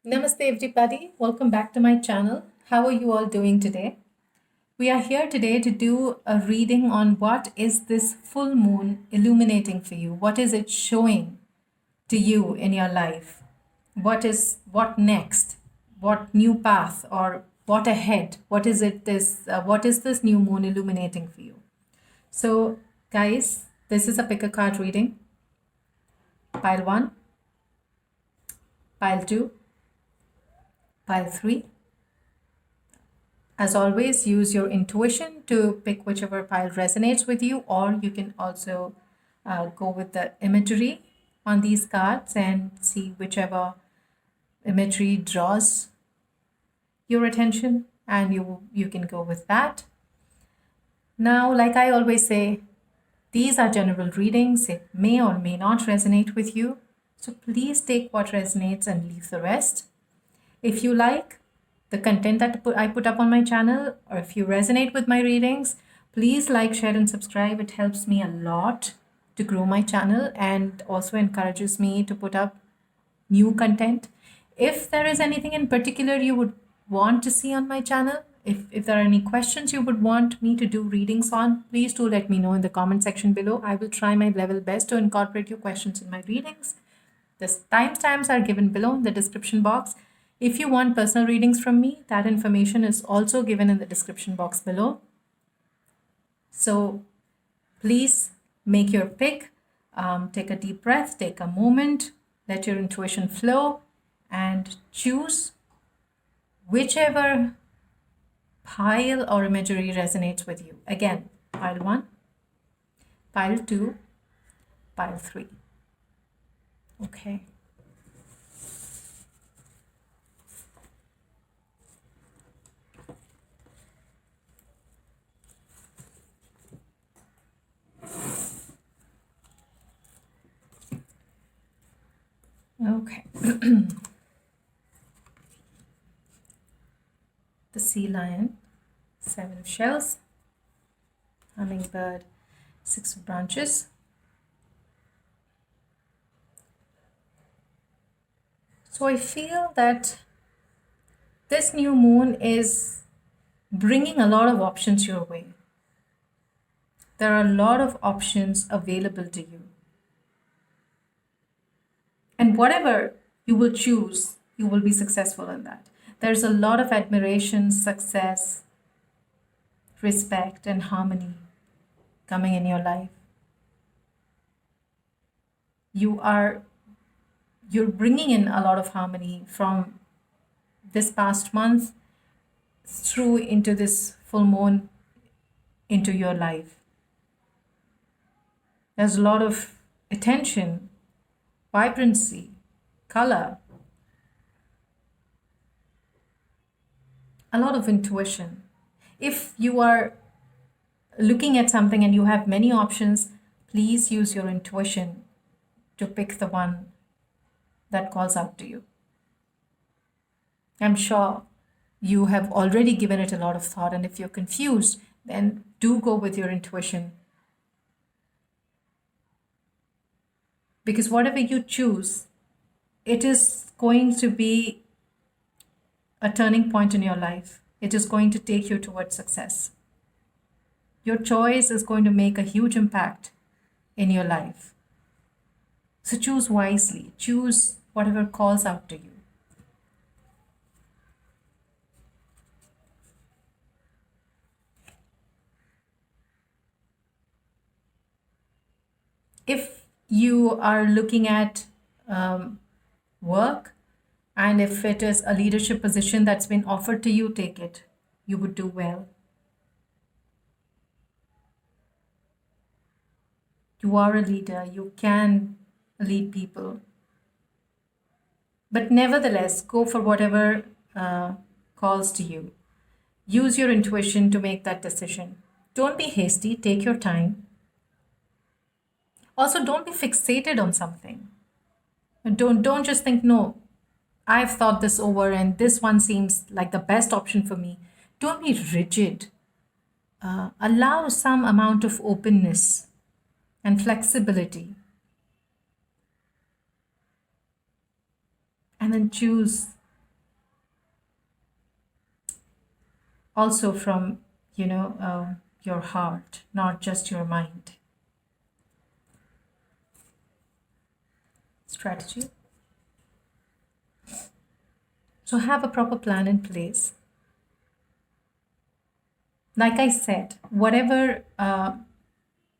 Namaste, everybody. Welcome back to my channel. How are you all doing today? We are here today to do a reading on what is this full moon illuminating for you? What is it showing to you in your life? What next? What new path or what ahead? What is this new moon illuminating for you? So, guys, this is a pick a card reading. Pile 1, pile 2, pile 3. As always, use your intuition to pick whichever pile resonates with you, or you can also go with the imagery on these cards and see whichever imagery draws your attention, and you can go with that. Now, like I always say, these are general readings. It may or may not resonate with you. So please take what resonates and leave the rest. If you like the content that I put up on my channel, or if you resonate with my readings, please like, share, and subscribe. It helps me a lot to grow my channel and also encourages me to put up new content. If there is anything in particular you would want to see on my channel, if there are any questions you would want me to do readings on, please do let me know in the comment section below. I will try my level best to incorporate your questions in my readings. The timestamps are given below in the description box. If you want personal readings from me, that information is also given in the description box below. So please make your pick. Take a deep breath, take a moment, let your intuition flow, and choose whichever pile or imagery resonates with you. Again, pile 1, pile 2, pile 3. Okay. Okay. The sea lion, 7 of shells, hummingbird, 6 of branches, so I feel that this new moon is bringing a lot of options your way. There are a lot of options available to you. And whatever you will choose, you will be successful in that. There's a lot of admiration, success, respect, and harmony coming in your life. You're bringing in a lot of harmony from this past month through into this full moon into your life. There's a lot of attention, vibrancy, color, a lot of intuition. If you are looking at something and you have many options, please use your intuition to pick the one that calls out to you. I'm sure you have already given it a lot of thought, and if you're confused, then do go with your intuition. Because whatever you choose, it is going to be a turning point in your life. It is going to take you towards success. Your choice is going to make a huge impact in your life. So choose wisely. Choose whatever calls out to you. If you are looking at work, and if it is a leadership position that's been offered to you, take it. You would do well. You are a leader. You can lead people. But nevertheless, go for whatever calls to you. Use your intuition to make that decision. Don't be hasty. Take your time. Also, don't be fixated on something. Don't just think, no, I've thought this over and this one seems like the best option for me. Don't be rigid. Allow some amount of openness and flexibility. And then choose also from, your heart, not just your mind. Strategy. So have a proper plan in place. Like I said, whatever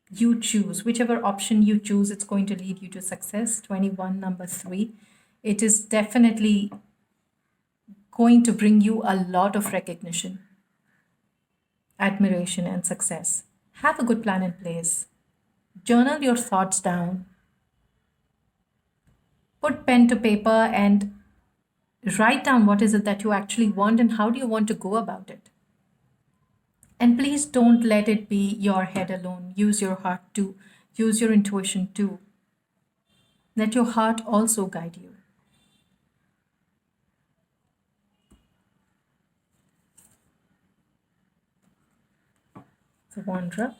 you choose, whichever option you choose, it's going to lead you to success. 21, number 3. It is definitely going to bring you a lot of recognition, admiration, and success. Have a good plan in place. Journal your thoughts down. Put pen to paper and write down what is it that you actually want and how do you want to go about it. And please don't let it be your head alone. Use your heart too. Use your intuition too. Let your heart also guide you. The Wanderer.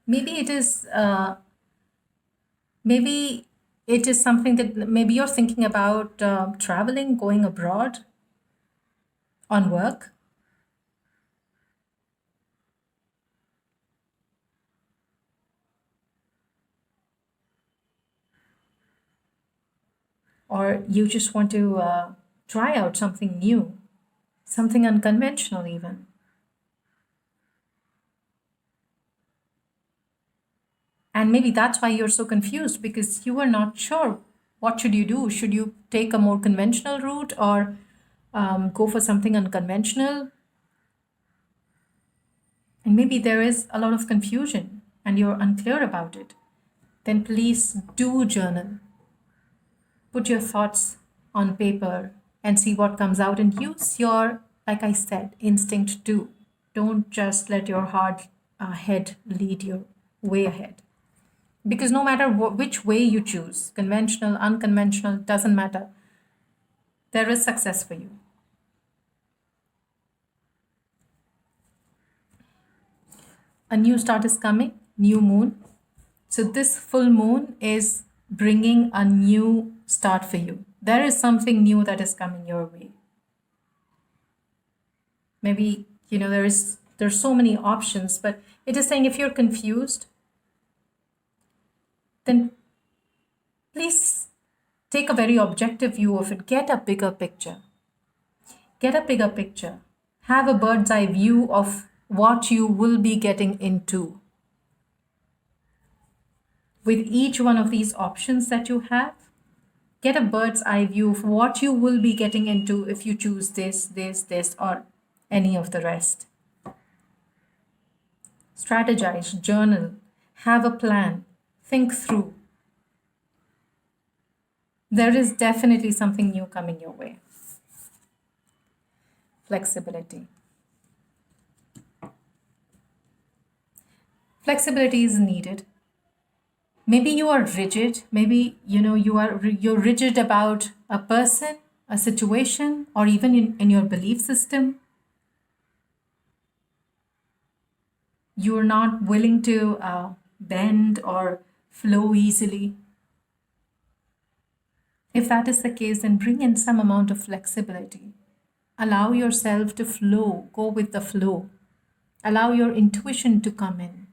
Maybe it is maybe it is something that maybe you're thinking about traveling, going abroad on work. Or you just want to try out something new, something unconventional even. And maybe that's why you're so confused because you are not sure what should you do. Should you take a more conventional route or go for something unconventional? And maybe there is a lot of confusion and you're unclear about it. Then please do journal. Put your thoughts on paper and see what comes out and use your, like I said, instinct too. Don't just let your heart head lead your way ahead. Because no matter which way you choose, conventional, unconventional, doesn't matter, there is success for you. A new start is coming, new moon. So this full moon is bringing a new start for you. There is something new that is coming your way. Maybe, there's so many options, but it is saying if you're confused, then please take a very objective view of it. Get a bigger picture. Get a bigger picture. Have a bird's eye view of what you will be getting into. With each one of these options that you have, get a bird's eye view of what you will be getting into if you choose this, or any of the rest. Strategize, journal, have a plan, think through. There is definitely something new coming your way. Flexibility. Flexibility is needed. Maybe you are rigid. Maybe you're rigid about a person, a situation, or even in your belief system. You're not willing to bend or flow easily. If that is the case, then bring in some amount of flexibility. Allow yourself to flow, go with the flow. Allow your intuition to come in.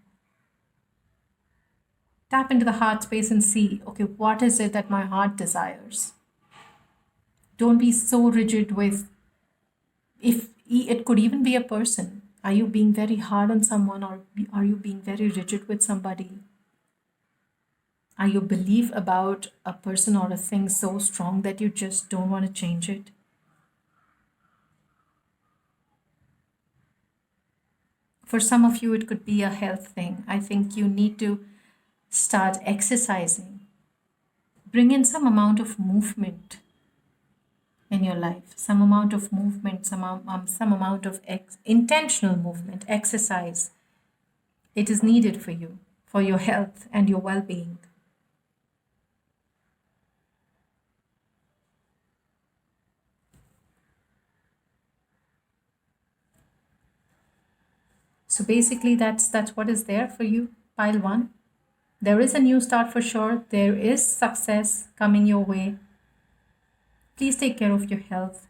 Tap into the heart space and see, okay, what is it that my heart desires? Don't be so rigid with, if it could even be a person. Are you being very hard on someone or are you being very rigid with somebody? Are your belief about a person or a thing so strong that you just don't want to change it? For some of you, it could be a health thing. I think you need to start exercising. Bring in some amount of movement in your life, some amount of movement, some amount of intentional movement, exercise. It is needed for you, for your health and your well being. So basically, that's what is there for you, pile one. There is a new start for sure. There is success coming your way. Please take care of your health.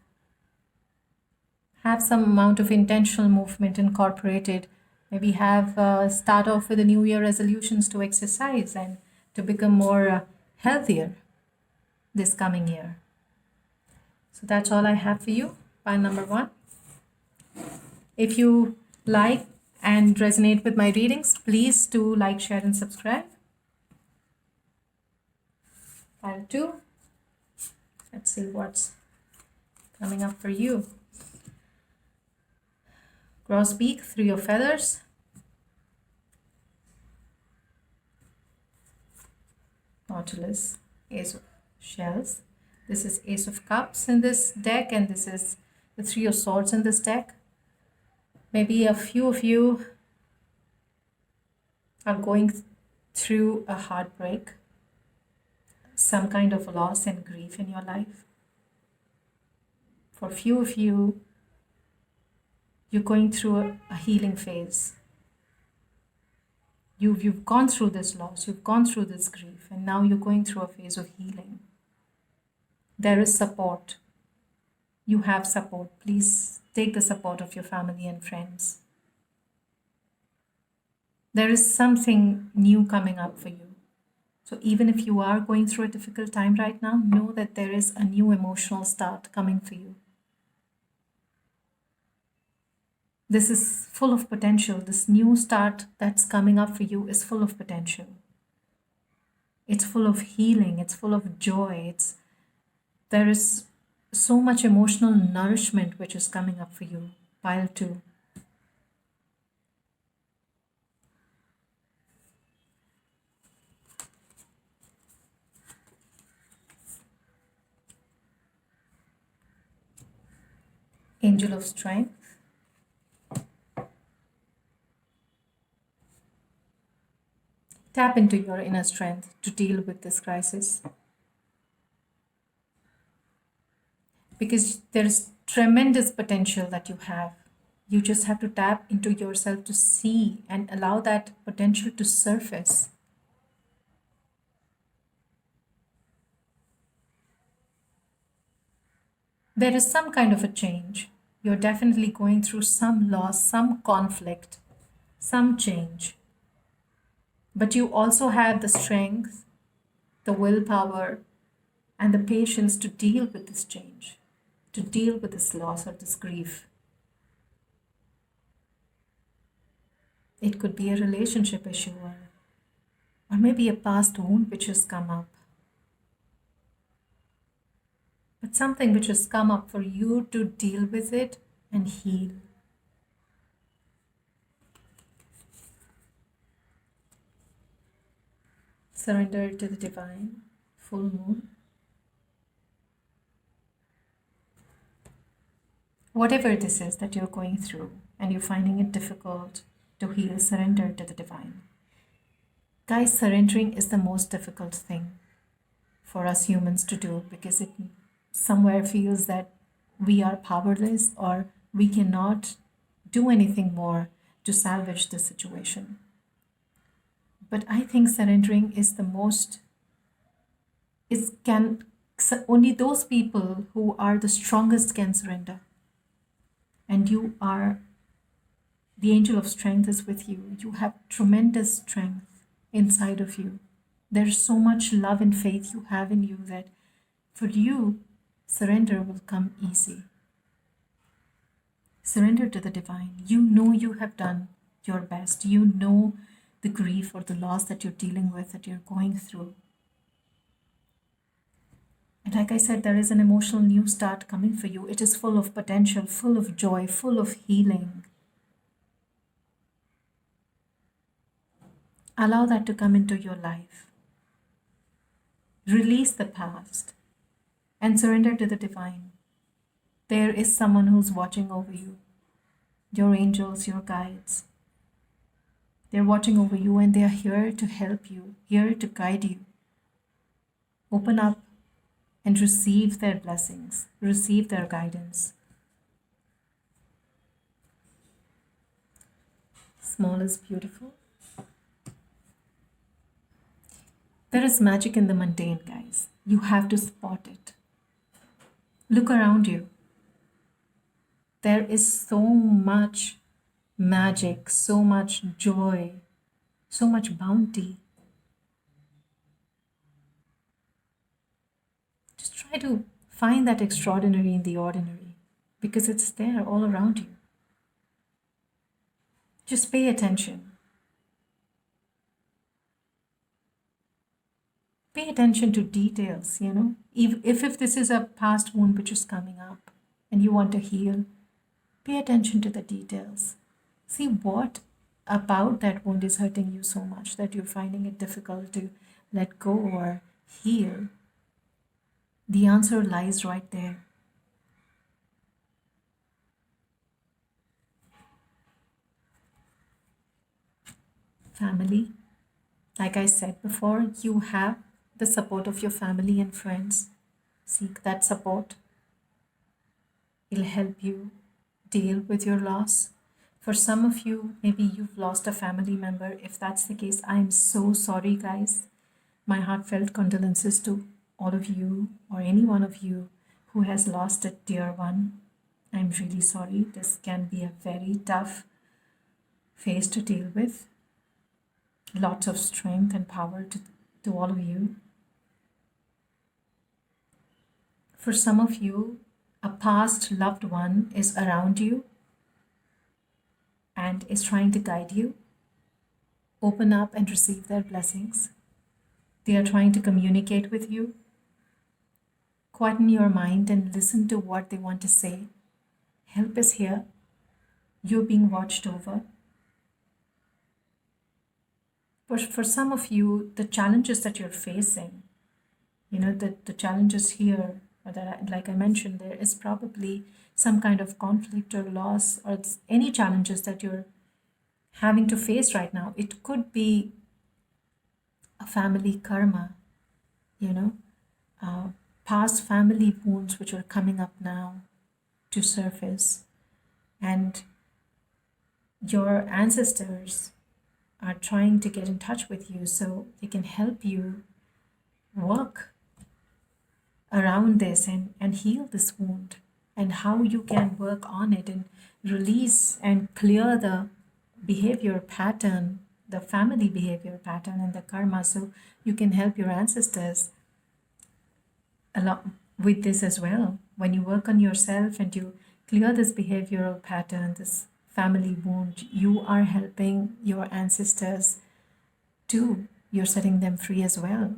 Have some amount of intentional movement incorporated. Maybe have start off with the New Year resolutions to exercise and to become more healthier this coming year. So that's all I have for you. Pile number 1. If you like and resonate with my readings, please do like, share, and subscribe. Pile 2. Let's see what's coming up for you. Grosbeak, 3 of feathers. Nautilus, Ace of shells. This is Ace of cups in this deck, and this is the 3 of swords in this deck. Maybe a few of you are going through a heartbreak, some kind of loss and grief in your life. For a few of you, you're going through a healing phase. You've gone through this loss, you've gone through this grief, and now you're going through a phase of healing. There is support. You have support. Please take the support of your family and friends. There is something new coming up for you. So even if you are going through a difficult time right now, know that there is a new emotional start coming for you. This is full of potential. This new start that's coming up for you is full of potential. It's full of healing. It's full of joy. There is so much emotional nourishment which is coming up for you. Pile 2. Angel of strength. Tap into your inner strength to deal with this crisis. Because there's tremendous potential that you have. You just have to tap into yourself to see and allow that potential to surface. There is some kind of a change. You're definitely going through some loss, some conflict, some change. But you also have the strength, the willpower, and the patience to deal with this change, to deal with this loss or this grief. It could be a relationship issue or maybe a past wound which has come up. But something which has come up for you to deal with it and heal. Surrender to the divine, full moon. Whatever this is that you're going through and you're finding it difficult to heal, surrender to the divine. Guys, surrendering is the most difficult thing for us humans to do because it somewhere feels that we are powerless or we cannot do anything more to salvage the situation. But I think surrendering is the most, only those people who are the strongest can surrender. And you are, the angel of strength is with you. You have tremendous strength inside of you. There's so much love and faith you have in you that for you, surrender will come easy. Surrender to the divine. You know you have done your best. You know the grief or the loss that you're dealing with, that you're going through. And like I said, there is an emotional new start coming for you. It is full of potential, full of joy, full of healing. Allow that to come into your life. Release the past and surrender to the divine. There is someone who's watching over you. Your angels, your guides. They're watching over you and they are here to help you, here to guide you. Open up and receive their blessings, receive their guidance. Small is beautiful. There is magic in the mundane, guys. You have to spot it. Look around you. There is so much magic, so much joy, so much bounty. Just try to find that extraordinary in the ordinary because it's there all around you. Just pay attention. Pay attention to details, If this is a past wound which is coming up and you want to heal, pay attention to the details. See what about that wound is hurting you so much that you're finding it difficult to let go or heal. The answer lies right there. Family. Like I said before, you have the support of your family and friends. Seek that support. It'll help you deal with your loss. For some of you, maybe you've lost a family member. If that's the case, I'm so sorry, guys. My heartfelt condolences to all of you or any one of you who has lost a dear one. I'm really sorry. This can be a very tough phase to deal with. Lots of strength and power to all of you. For some of you, a past loved one is around you and is trying to guide you. Open up and receive their blessings. They are trying to communicate with you. Quieten your mind and listen to what they want to say. Help is here. You're being watched over. For some of you, the challenges that you're facing, the challenges here, or that, like I mentioned, there is probably some kind of conflict or loss or any challenges that you're having to face right now. It could be a family karma, past family wounds which are coming up now to surface. And your ancestors are trying to get in touch with you so they can help you work around this and heal this wound, and how you can work on it and release and clear the behavior pattern, the family behavior pattern and the karma, so you can help your ancestors along with this as well. When you work on yourself and you clear this behavioral pattern, this family wound, you are helping your ancestors too. You're setting them free as well.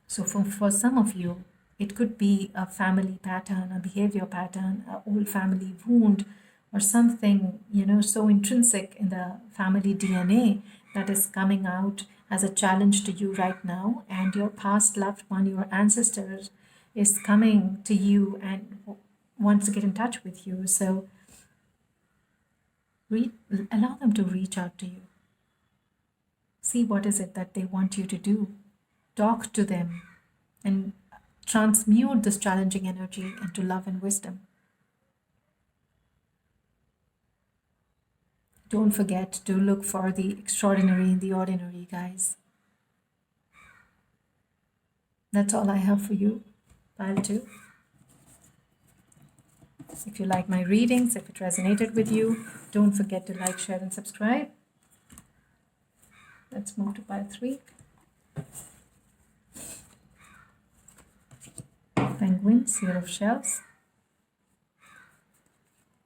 So for some of you, it could be a family pattern, a behavior pattern, an old family wound, or something, so intrinsic in the family DNA that is coming out as a challenge to you right now. And your past loved one, your ancestors, is coming to you and wants to get in touch with you. So allow them to reach out to you. See what is it that they want you to do. Talk to them and transmute this challenging energy into love and wisdom. Don't forget to look for the extraordinary in the ordinary, guys. That's all I have for you, pile 2. If you like my readings, if it resonated with you, don't forget to like, share, and subscribe. Let's move to pile 3. Penguin, Seal of Shells.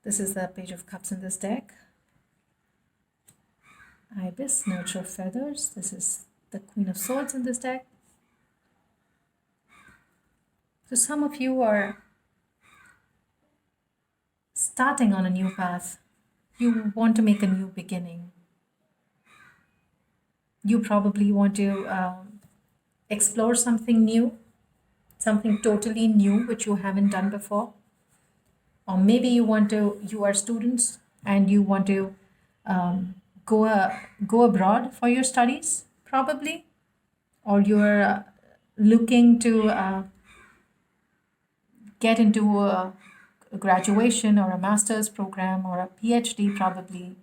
This is the Page of Cups in this deck. Ibis, Nurture of Feathers. This is the Queen of Swords in this deck. So some of you are starting on a new path. You want to make a new beginning. You probably want to explore something new, something totally new which you haven't done before. Or maybe you are students and you want to go abroad for your studies, probably. Or you're looking to get into a graduation or a master's program or a PhD, probably.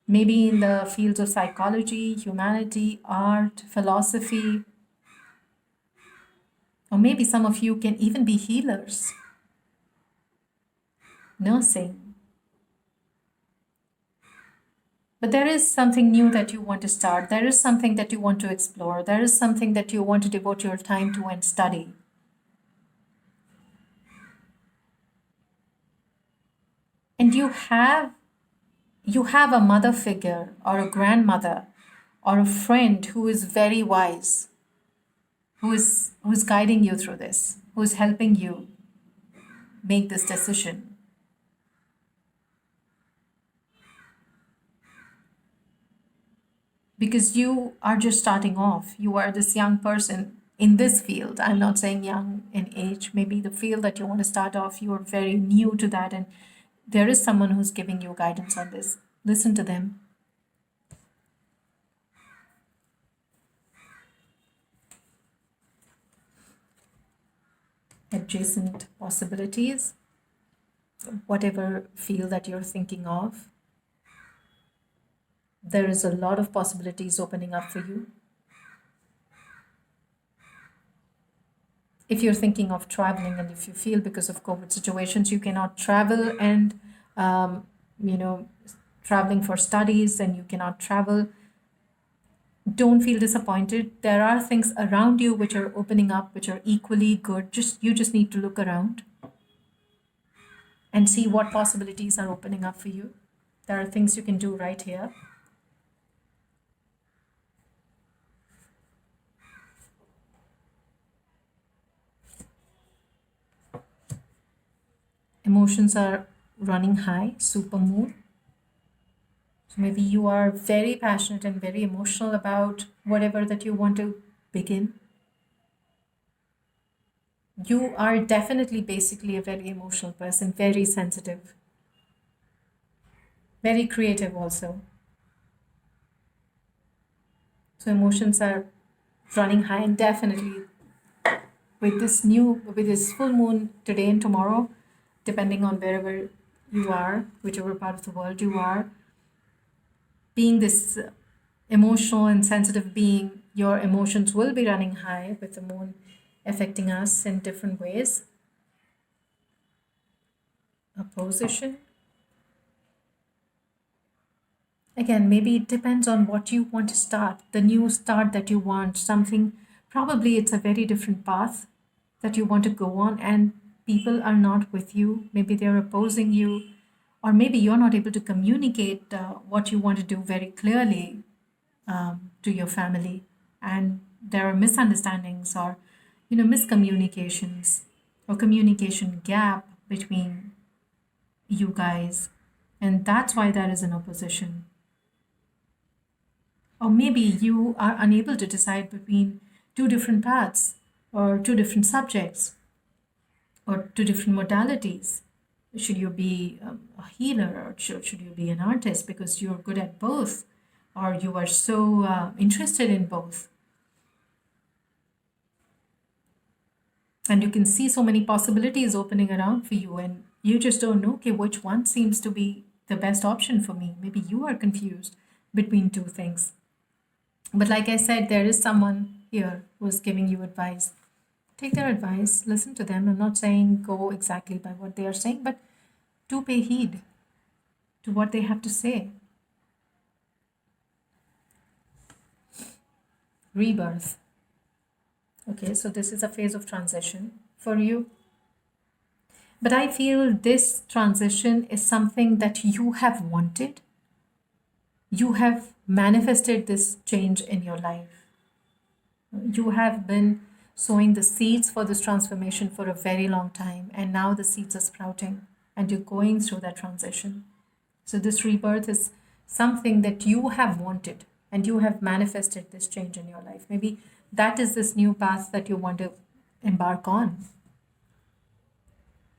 maybe in the fields of psychology, humanity, art, philosophy, or maybe some of you can even be healers, nursing. But there is something new that you want to start. There is something that you want to explore. There is something that you want to devote your time to and study. And you have a mother figure or a grandmother or a friend who is very wise, who is guiding you through this, who is helping you make this decision. Because you are just starting off. You are this young person in this field. I'm not saying young in age, maybe the field that you want to start off, you are very new to that, and there is someone who's giving you guidance on this. Listen to them. Adjacent possibilities, whatever field that you're thinking of, there is a lot of possibilities opening up for you. If you're thinking of traveling and if you feel because of COVID situations you cannot travel and, you know, traveling for studies and you cannot travel, don't feel disappointed. There are things around you which are opening up, which are equally good. You just need to look around and see what possibilities are opening up for you. There are things you can do right here. Emotions are running high, super moon. So maybe you are very passionate and very emotional about whatever that you want to begin. You are definitely basically a very emotional person, very sensitive, very creative also. So emotions are running high, and definitely with this full moon today and tomorrow, depending on wherever you are, whichever part of the world you are, being this emotional and sensitive being, your emotions will be running high with the moon affecting us in different ways. Opposition. Again, maybe it depends on what you want to start, the new start that you want, something, probably it's a very different path that you want to go on, and people are not with you. Maybe they're opposing you, or maybe you're not able to communicate what you want to do very clearly to your family, and there are misunderstandings or miscommunications or communication gap between you guys, and that's why there is an opposition. Or maybe you are unable to decide between two different paths or two different subjects or two different modalities. Should you be a healer, or should you be an artist because you're good at both, or you are so interested in both? And you can see so many possibilities opening around for you, and you just don't know, okay, which one seems to be the best option for me. Maybe you are confused between two things. But like I said, there is someone here who's giving you advice. Take their advice, listen to them. I'm not saying go exactly by what they are saying, but do pay heed to what they have to say. Rebirth. Okay, so this is a phase of transition for you. But I feel this transition is something that you have wanted. You have manifested this change in your life. You have been sowing the seeds for this transformation for a very long time, and now the seeds are sprouting, and you're going through that transition. So, this rebirth is something that you have wanted, and you have manifested this change in your life. Maybe that is this new path that you want to embark on.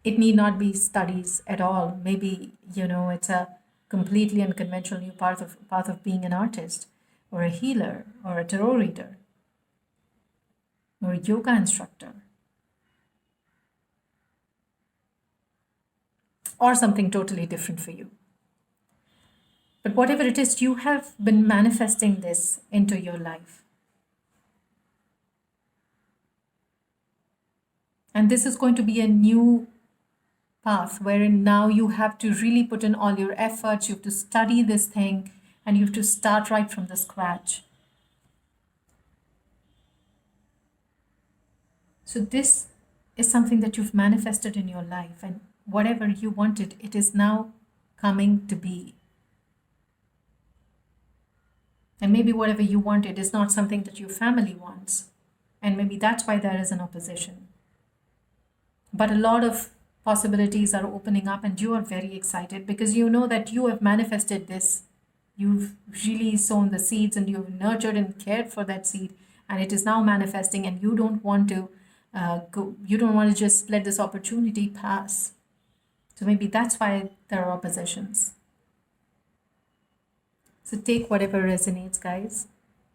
It need not be studies at all. Maybe, it's a completely unconventional new path of being an artist, or a healer, or a tarot reader, or a yoga instructor, or something totally different for you. But whatever it is, you have been manifesting this into your life. And this is going to be a new path wherein now you have to really put in all your efforts, you have to study this thing, and you have to start right from the scratch. So, this is something that you've manifested in your life, and whatever you wanted, it is now coming to be. And maybe whatever you wanted is not something that your family wants, and maybe that's why there is an opposition. But a lot of possibilities are opening up, and you are very excited because you know that you have manifested this. You've really sown the seeds and you've nurtured and cared for that seed, and it is now manifesting, and you don't want to you don't want to just let this opportunity pass. So maybe that's why there are oppositions. So take whatever resonates, guys.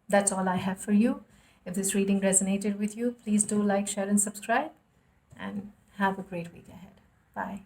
That's all I have for you. If this reading resonated with you, please do like, share, and subscribe. And have a great week ahead. Bye.